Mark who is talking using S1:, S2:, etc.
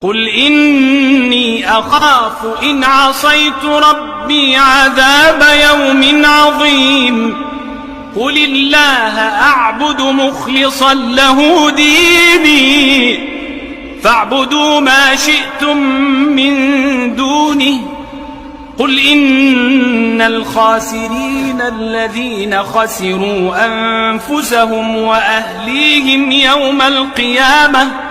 S1: قل إني أخاف إن عصيت ربي عذاب يوم عظيم قل الله أعبد مخلصا له ديني فاعبدوا ما شئتم من دونه قل إن الخاسرين الذين خسروا أنفسهم وأهليهم يوم القيامة